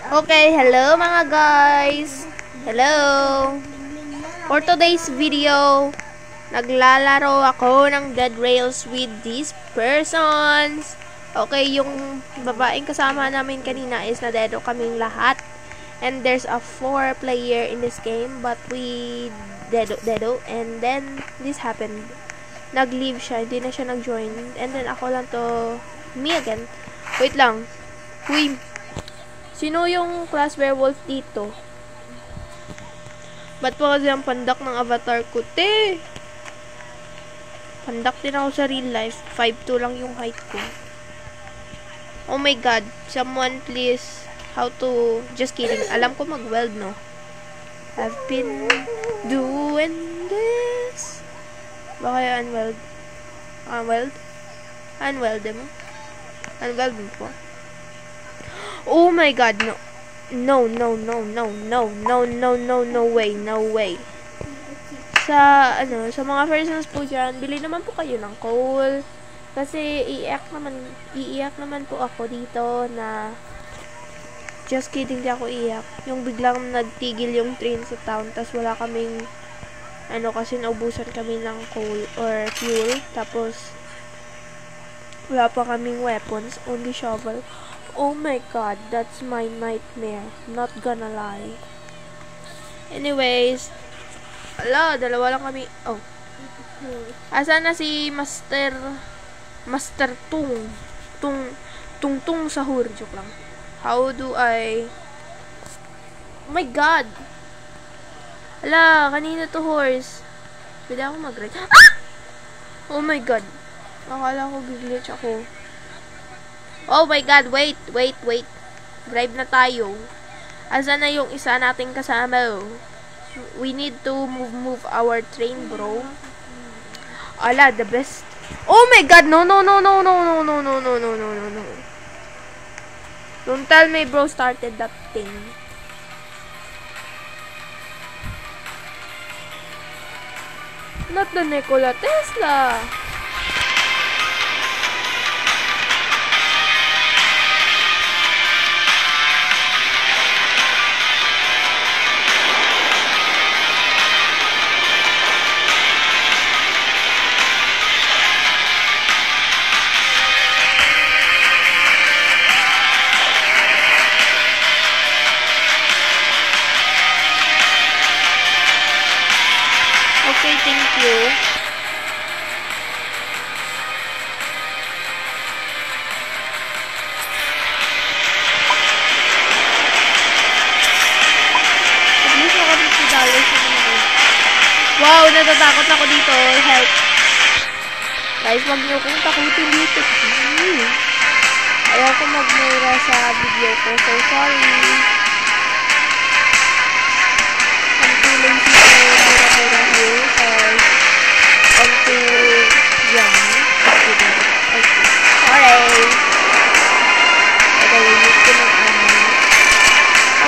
Okay, hello mga guys. Hello. For today's video, naglalaro ako ng Dead Rails with these persons. Okay, yung babaeng kasama namin kanina is nadedo kaming lahat. And there's a 4 player in this game, but we dedo. And then, this happened. Nag-leave siya, hindi na siya nag-join. And then, ako lang to, me again. Wait lang. Uy, sino yung class werewolf dito? Ba't po kasi ang pandak ng avatar ko, te? Pandak din ako sa real life. 5'2" lang yung height ko. Oh my god. Someone please. How to... Just kidding. Alam ko mag-weld, no? I've been doing this. Baka yung unweld. Unweld? Unweld mo? Unweld mo po? Oh my god, no. No way. Sa mga persons po dyan, bili naman po kayo ng coal. Kasi iiyak naman po ako dito na just kidding, di ako iiyak. Yung biglang nagtigil yung train sa town, tas wala kaming kasi naubusan kami ng coal or fuel, tapos wala pa kaming weapons, only shovel. Oh my god, that's my nightmare. Not gonna lie. Anyways, dalawa lang kami. Oh. Asa na si Master Tung Sahur. Joke lang. How do I... Oh my god. Kanina to horse. Pwede ako mag-ride. Ah! Oh my god. Akala ko glitch ako. Oh my god, wait. Drive na tayo. Asa na yung isa nating kasama? We need to move our train, bro. The best. Oh my god, no. Don't tell me bro started that thing. Not the Nikola Tesla. Okay, thank you. At least naka $50 naman. Wow, natatakot ako dito. Help. Guys, wag niyo kong takutin dito. Ayaw ko magmura sa video ko. So, sorry. I'm too lazy to mura here because I'm too young. Okay. Sorry. Nag-review ko ng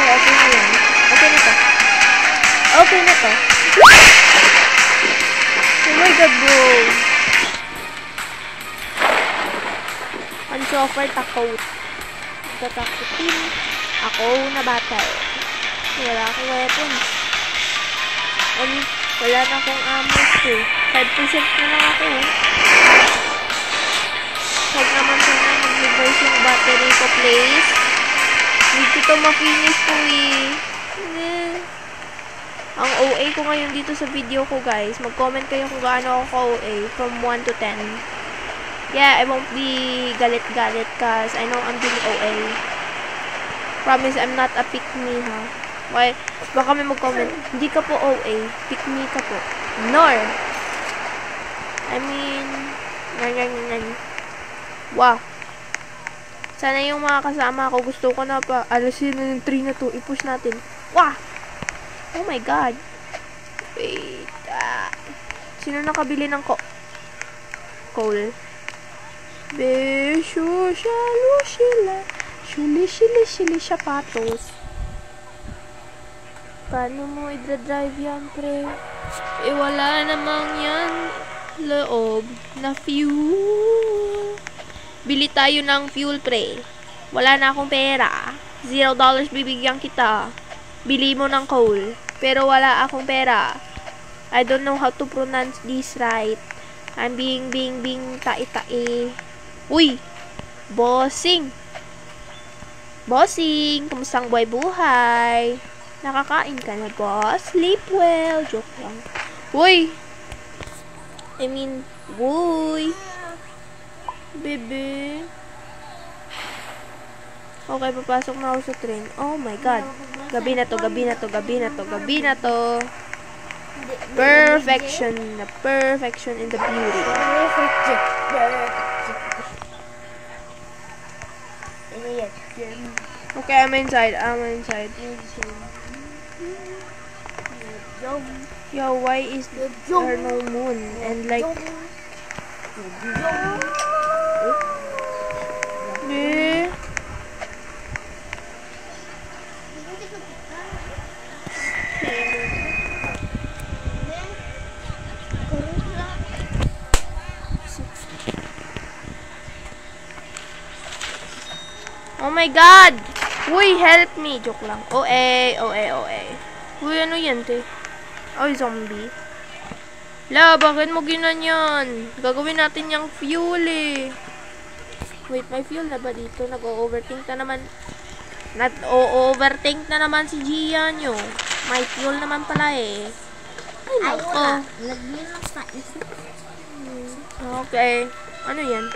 okay na yan. Okay na to. Oh my god, bro. Unsuffer takot. Tatakutin ako na battle. Wala akong weapons. And wala na akong ammo eh. 5% na lang ako. Huwag naman sana mag-reverse yung battery ko, please. Hindi ko ito ma-finish po eh. Ang OA ko ngayon dito sa video ko, guys. Mag-comment kayo kung gaano ako OA from 1 to 10. Yeah, I won't be galit-galit cause I know I'm being OA. Promise, I'm not a pick-me, ha? Why? Baka may mag-comment, hindi ka po OA, pick-me ka po. Nor! I mean, wow. Sana yung mga kasama ko, gusto ko na pa, alasin na yung tree na to, i-push natin. Wow! Oh my god. Wait, sino nakabili ng coal? Besyo, shalo, shili, sapatos. Paano mo i-drive yan, pre? Wala namang yan loob na fuel. Bili tayo ng fuel, pre. Wala na akong pera. $0 bibigyan kita. Bili mo ng coal. Pero wala akong pera. I don't know how to pronounce this right. I'm being tai-tai. Uy! Bossing! Bossing! Kumusta ang buhay? Nakakain ka na, boss? Sleep well. Joke lang. Uy! Uy! Bebe. Okay, papasok na ako sa train. Oh my God. Gabi na to. Perfection. The perfection in the beauty. Okay, I'm inside. Yo, why is there no moon? And like... Oh my God! Uy, help me! Joke lang. OA. Uy, ano yan, te? Ay, zombie. La, bakit mo ginanyan? Gagawin natin yung fuel, eh. Wait, may fuel na ba dito? Nag-overthink na naman. Overthink na naman si Gian, yo. May fuel naman pala, eh. Ay, nako. Okay. Ano yan?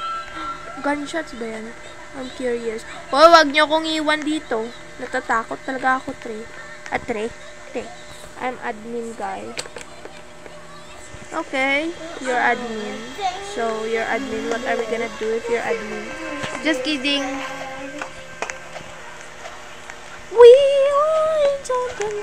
Gunshots ba yan? I'm curious. Oh, wag niyo akong iwan dito. Natatakot talaga ako, Tre. I'm admin guy. Okay, you're admin. So, you're admin. What are we gonna do if you're admin? Just kidding. We are in something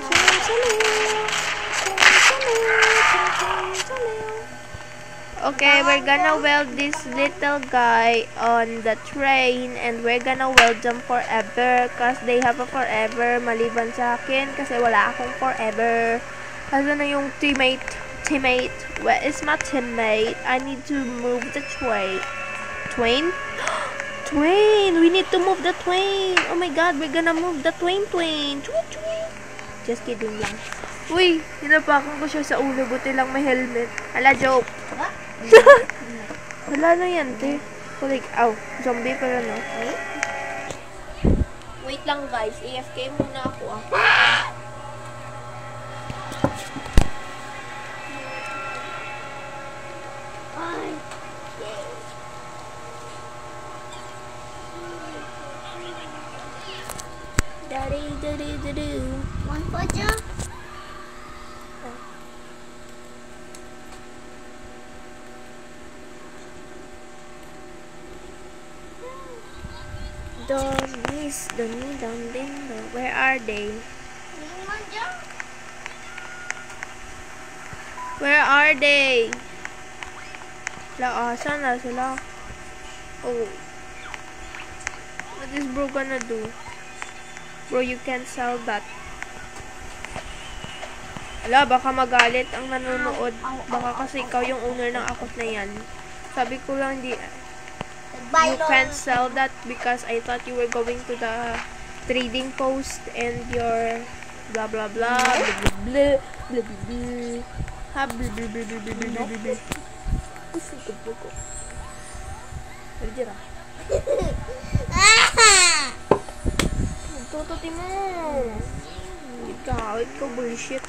Okay, we're gonna weld this little guy on the train and we're gonna weld them forever cause they have a forever maliban sa akin kasi wala akong forever. Kasi na yung teammate? Where is my teammate? I need to move the train. Twain? We need to move the twain. Oh my God, we're gonna move the twain. Just kidding lang. Uy, hinapakan ko siya sa ulo, buti lang may helmet. Hala, joke. Wala na yan, te. Like, zombie pala, no? Wait lang, guys. AFK muna ako, One for you. Where are they? Where are they? Saan na sila? Oh. What is bro gonna do? Bro, you can't sell that. Ala, baka magalit ang nanonood. Baka kasi ikaw yung owner ng akot na yan. Sabi ko lang, you can't sell that because I thought you were going to the trading post and your blah blah blah blah blah blah blah blah blah blah. Ikaw bullshit.